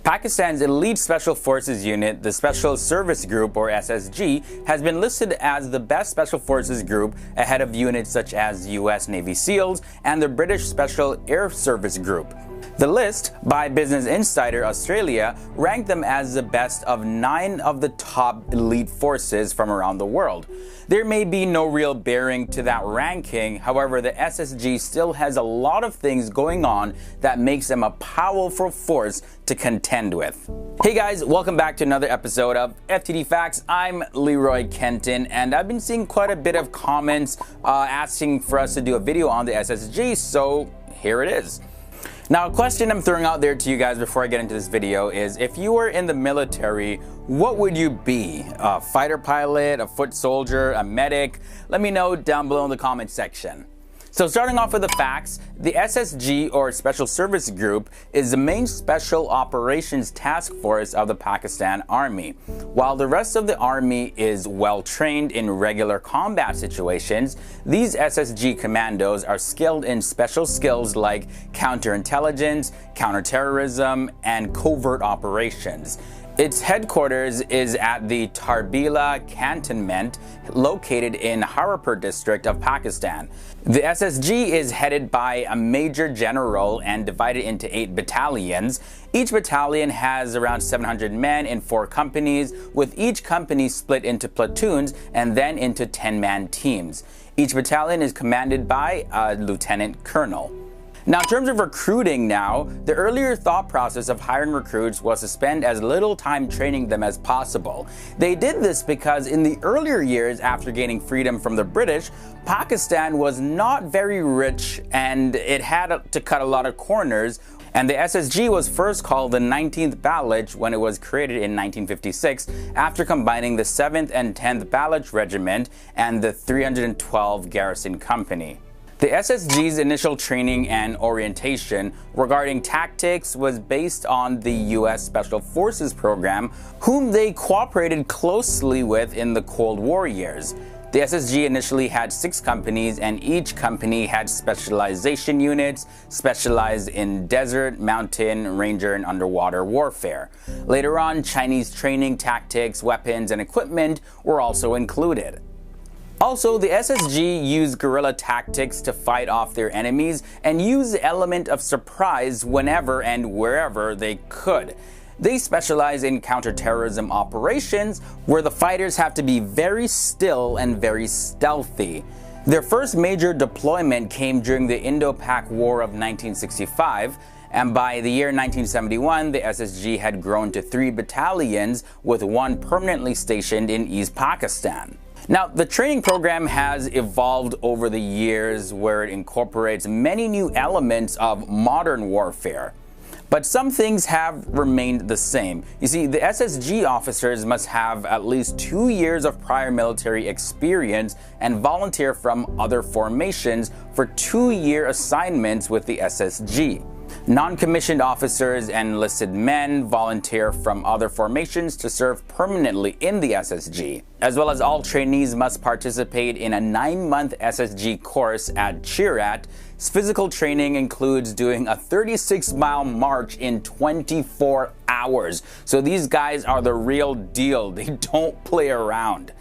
Pakistan's Elite Special Forces Unit, the Special Service Group or SSG, has been listed as the best Special Forces group ahead of units such as US Navy SEALs and the British Special Air Service Group. The list by Business Insider Australia ranked them as the best of 9 of the top elite forces from around the world. There may be no real bearing to that ranking, however, the SSG still has a lot of things going on that makes them a powerful force to contend with. Hey guys, welcome back to another episode of FTD Facts. I'm Leroy Kenton, and I've been seeing quite a bit of comments asking for us to do a video on the SSG, so here it is. Now, a question I'm throwing out there to you guys before I get into this video is, if you were in the military, what would you be? A fighter pilot, a foot soldier, a medic? Let me know down below in the comment section. So starting off with the facts, the SSG or Special Service Group is the main special operations task force of the Pakistan Army. While the rest of the army is well trained in regular combat situations, these SSG commandos are skilled in special skills like counterintelligence, counterterrorism, and covert operations. Its headquarters is at the Tarbila Cantonment, located in Haripur district of Pakistan. The SSG is headed by a major general and divided into 8 battalions. Each battalion has around 700 men in 4 companies, with each company split into platoons and then into 10-man teams. Each battalion is commanded by a lieutenant colonel. Now, in terms of recruiting now, the earlier thought process of hiring recruits was to spend as little time training them as possible. They did this because in the earlier years after gaining freedom from the British, Pakistan was not very rich and it had to cut a lot of corners. And the SSG was first called the 19th Baloch when it was created in 1956 after combining the 7th and 10th Baloch Regiment and the 312 Garrison Company. The SSG's initial training and orientation regarding tactics was based on the US Special Forces program, whom they cooperated closely with in the Cold War years. The SSG initially had 6 companies, and each company had specialization units specialized in desert, mountain, ranger, and underwater warfare. Later on, Chinese training tactics, weapons, and equipment were also included. Also, the SSG used guerrilla tactics to fight off their enemies and use the element of surprise whenever and wherever they could. They specialize in counterterrorism operations, where the fighters have to be very still and very stealthy. Their first major deployment came during the Indo-Pak War of 1965, and by the year 1971, the SSG had grown to 3 battalions, with 1 permanently stationed in East Pakistan. Now, the training program has evolved over the years, where it incorporates many new elements of modern warfare. But some things have remained the same. You see, the SSG officers must have at least 2 years of prior military experience and volunteer from other formations for 2-year assignments with the SSG. Non-commissioned officers and enlisted men volunteer from other formations to serve permanently in the SSG. As well as, all trainees must participate in a 9-month SSG course at Cheerat. Physical training includes doing a 36-mile march in 24 hours. So these guys are the real deal. They don't play around.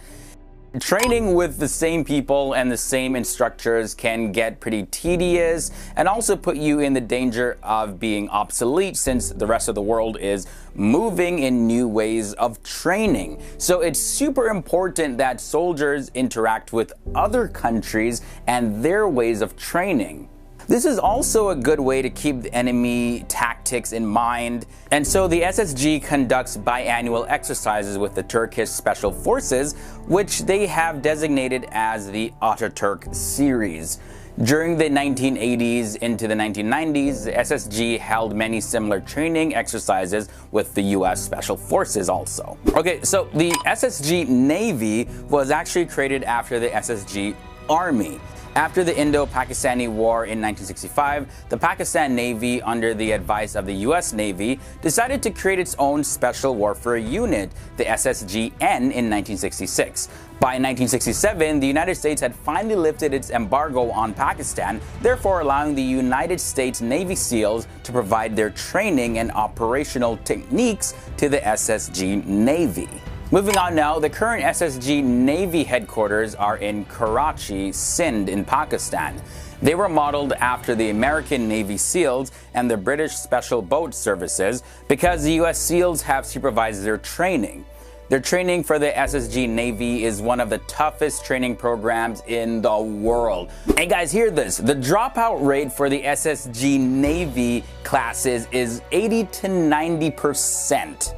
Training with the same people and the same instructors can get pretty tedious and also put you in the danger of being obsolete, since the rest of the world is moving in new ways of training. So it's super important that soldiers interact with other countries and their ways of training. This is also a good way to keep the enemy tactics in mind, and so the SSG conducts biannual exercises with the Turkish Special Forces, which they have designated as the Ataturk series. During the 1980s into the 1990s, the SSG held many similar training exercises with the US Special Forces also. Okay, so the SSG Navy was actually created after the SSG Army. After the Indo-Pakistani War in 1965, the Pakistan Navy, under the advice of the US Navy, decided to create its own special warfare unit, the SSG-N, in 1966. By 1967, the United States had finally lifted its embargo on Pakistan, therefore allowing the United States Navy SEALs to provide their training and operational techniques to the SSG Navy. Moving on now, the current SSG Navy headquarters are in Karachi, Sindh in Pakistan. They were modeled after the American Navy SEALs and the British Special Boat Services because the US SEALs have supervised their training. Their training for the SSG Navy is one of the toughest training programs in the world. Hey guys, hear this. The dropout rate for the SSG Navy classes is 80 to 90%.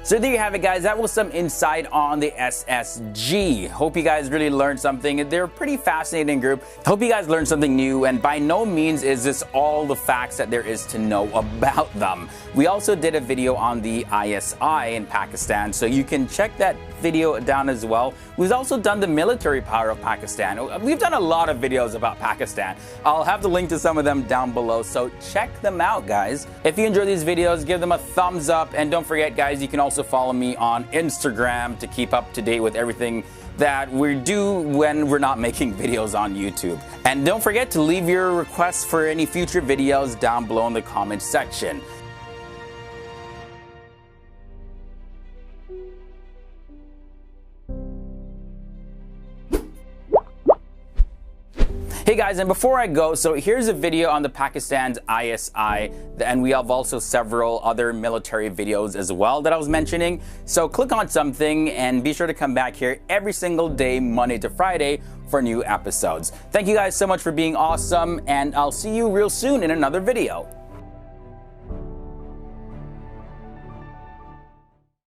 So there you have it, guys. That was some insight on the SSG. Hope you guys really learned something. They're a pretty fascinating group. Hope you guys learned something new, and by no means is this all the facts that there is to know about them. We also did a video on the ISI in Pakistan, so you can check that video down as well. We've also done the military power of Pakistan. We've done a lot of videos about Pakistan. I'll have the link to some of them down below, so check them out, guys. If you enjoy these videos, give them a thumbs up, and don't forget, guys, you can also follow me on Instagram to keep up to date with everything that we do when we're not making videos on YouTube. And don't forget to leave your requests for any future videos down below in the comment section. Hey guys, and before I go, so here's a video on the Pakistan's ISI, and we have also several other military videos as well that I was mentioning. So click on something and be sure to come back here every single day, Monday to Friday, for new episodes. Thank you guys so much for being awesome, and I'll see you real soon in another video.